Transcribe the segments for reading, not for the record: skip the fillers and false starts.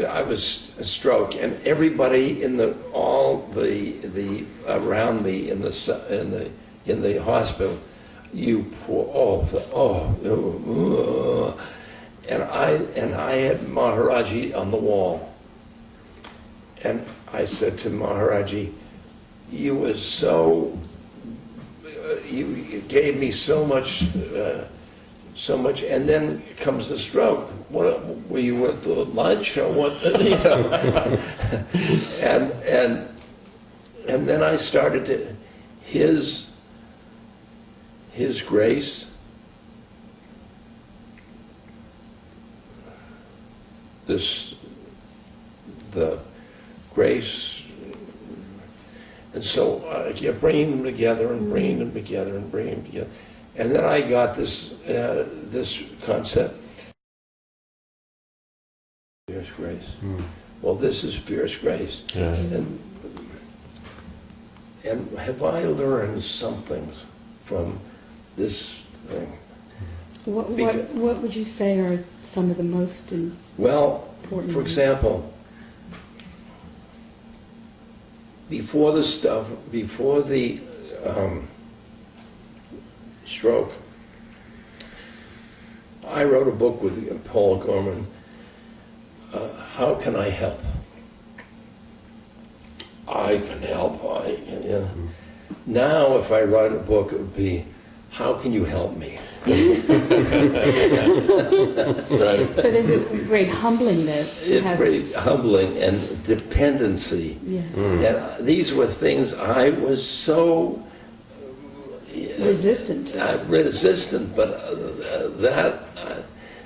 I was a stroke, and everybody in the around me in the hospital, you poor and I had Maharaji on the wall, and I said to Maharaji, you was so you gave me so much, and then comes the stroke. What were you at the lunch or what? You know, and then I started to his grace, the grace. And so I kept bringing them together and bringing them together and bringing them together. And then I got this concept, fierce grace. Well, this is fierce grace. Yeah. And have I learned some things from this thing? What would you say are some of the most important? Well, for example, before the stroke, I wrote a book with Paul Gorman, How Can I Help? I can help. Now, if I write a book, it would be, How can you help me? Right. So there's a great humbling that has... Great humbling and dependency. Yes. And these were things I was so... resistant to. Resistant, but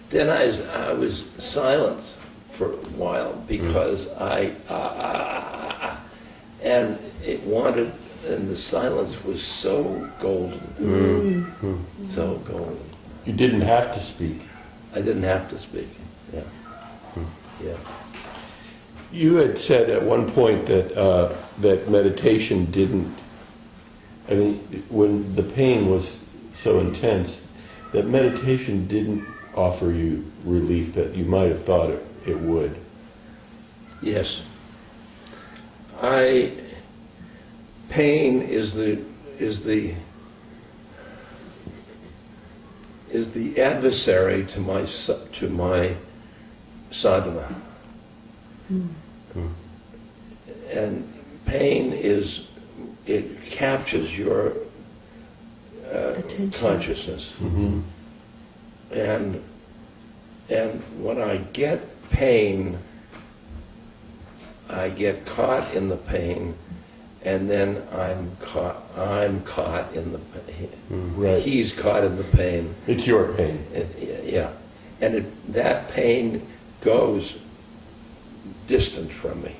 then I was silent for a while because and it wanted, and the silence was so golden, so golden. You didn't have to speak. I didn't have to speak. Yeah, yeah. You had said at one point that that meditation didn't. I mean, when the pain was so intense, that meditation didn't offer you relief that you might have thought it would. Yes. Pain is the adversary to my sadhana. And pain it captures your consciousness. And when I get pain, I get caught in the pain, and then I'm caught in the pain. Right. He's caught in the pain. It's your pain. Yeah. And that pain goes distant from me.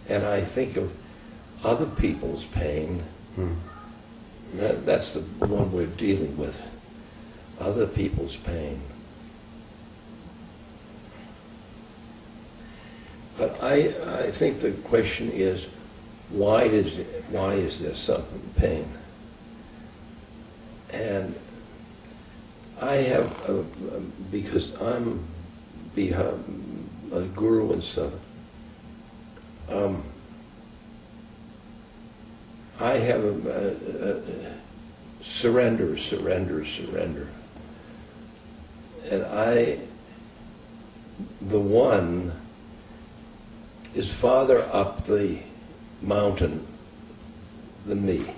And I think of other people's pain. That's the one we're dealing with. Other people's pain. But I think the question is, why is there some pain? And I have, because I'm a guru and stuff, I have a surrender. And the one is farther up the mountain than me.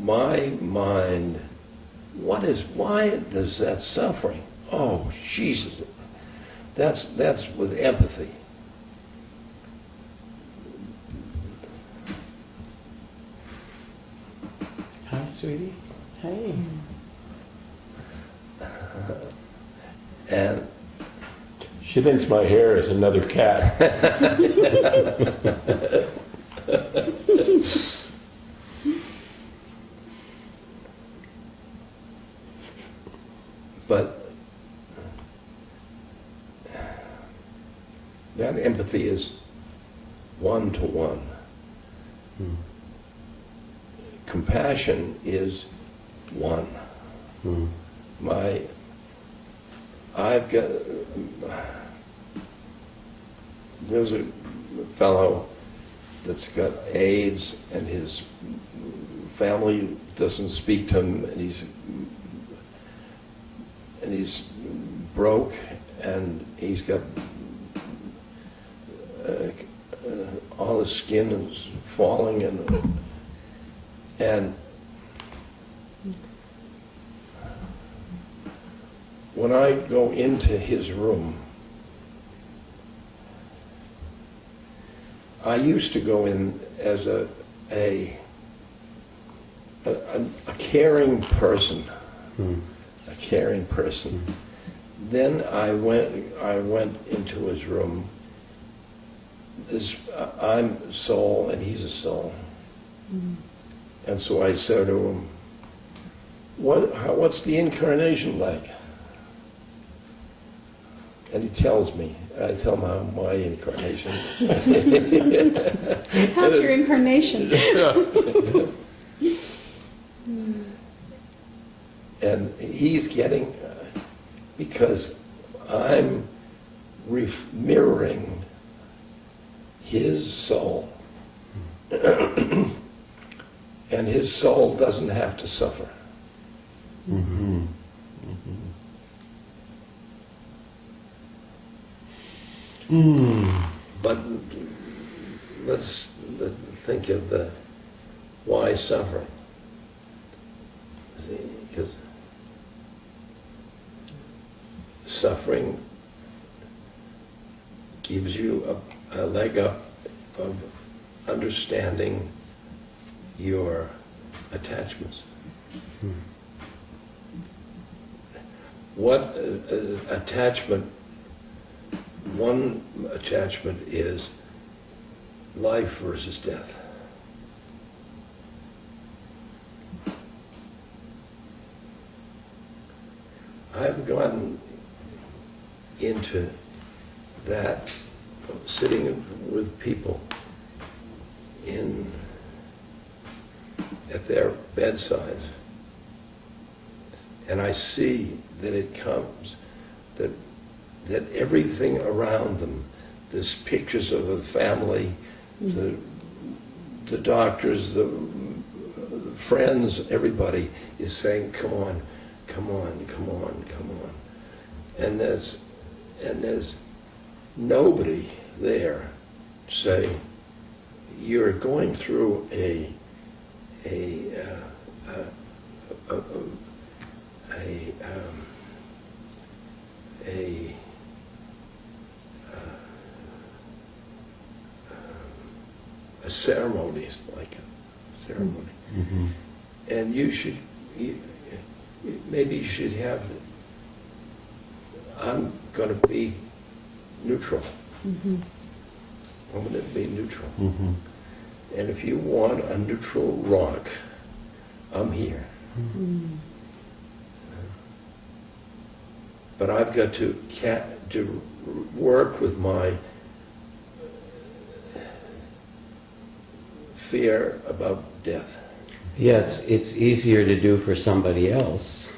My mind, why does that suffering? Oh, Jesus. That's with empathy. Hi, sweetie. Hey. And She thinks my hair is another cat. but that empathy is one-to-one. Compassion is one. I've got, there's a fellow that's got AIDS, and his family doesn't speak to him, and he's broke, and he's got all his skin is falling, and when I go into his room, I used to go in as a caring person, a caring person. Then I went into his room. I'm soul and he's a soul, and so I said to him, "What's the incarnation like?" And he tells me. I tell him how my incarnation. How's your incarnation? And he's getting, because I'm mirroring his soul. And his soul doesn't have to suffer. Mm-hmm. Mm-hmm. But let's think of the why suffering. See, because suffering gives you a leg up of understanding your attachments. What attachment? One attachment is life versus death. I've gotten into that sitting with people at their bedsides, and I see that it comes, that everything around them, there's pictures of a family, the doctors, the friends, everybody is saying, come on, come on, come on, come on. And there's nobody there saying, you're going through a ceremony, like a ceremony. Mm-hmm. And maybe you should have, I'm going to be neutral. Mm-hmm. I'm going to be neutral. Mm-hmm. And if you want a neutral rock, I'm here. Mm-hmm. But I've got to work with my fear about death. Yeah, it's easier to do for somebody else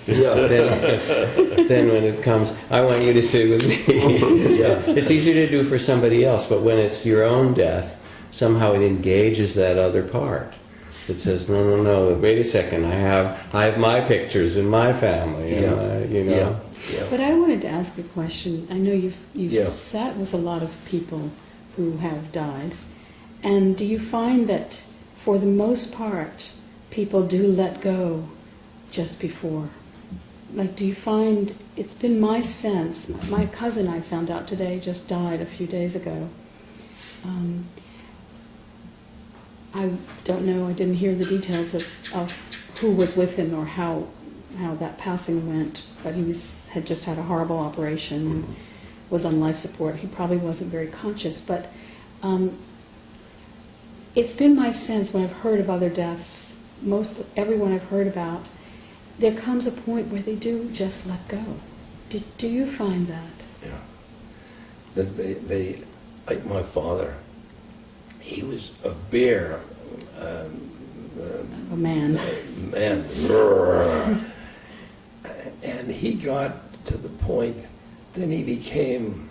Yeah. than when it comes, I want you to sit with me. Yeah. It's easier to do for somebody else, but when it's your own death, somehow it engages that other part. It says, no, wait a second, I have my pictures in my family, Yeah. and Yeah. Yeah. But I wanted to ask a question. I know you've Yeah. sat with a lot of people who have died, and do you find that for the most part people do let go just before? Like, do you find, it's been my sense, my cousin I found out today just died a few days ago. I don't know, I didn't hear the details of who was with him or how that passing went, but he had just had a horrible operation, was on life support. He probably wasn't very conscious, but it's been my sense when I've heard of other deaths, everyone I've heard about, there comes a point where they do just let go. Do you find that? Yeah. That they, like my father, he was a bear. A man. Man. And he got to the point, then he became,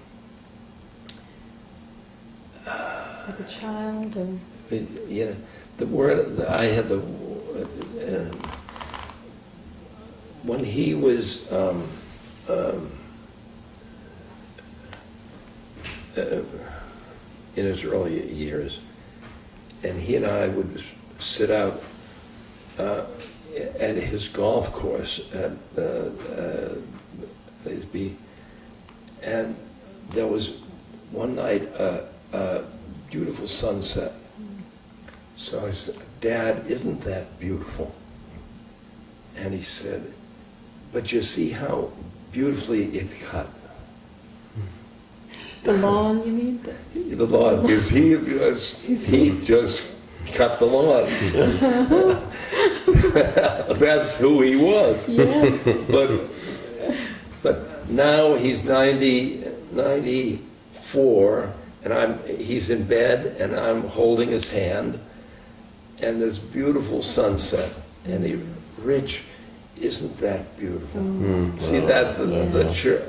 Like a child, or you know, the word, I had the, when he was in his early years, and he and I would sit out at his golf course at Bisbee, and there was one night a beautiful sunset. So I said, "Dad, isn't that beautiful?" And he said, "But you see how beautifully it cut." the lawn, you mean? The lawn, because he just cut the lawn. That's who he was. Yes. But now he's 94, and he's in bed, and I'm holding his hand, and this beautiful sunset, and Rich, isn't that beautiful? See that, the Yes. church.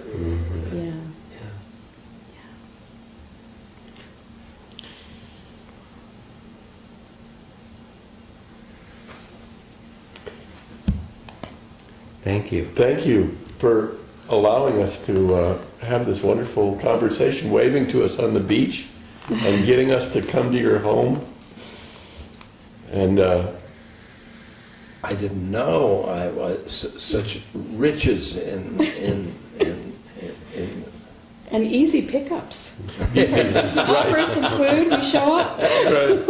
Yeah. Thank you. Thank you for allowing us to have this wonderful conversation, waving to us on the beach, and getting us to come to your home. And I didn't know I was such riches in And easy pickups. easy, Offer right, some food, we show up. right.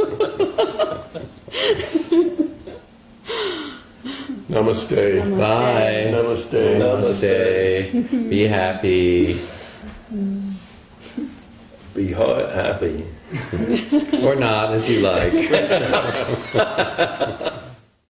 Namaste. Bye. Namaste. Namaste. Be happy. be happy. Or not, as you like.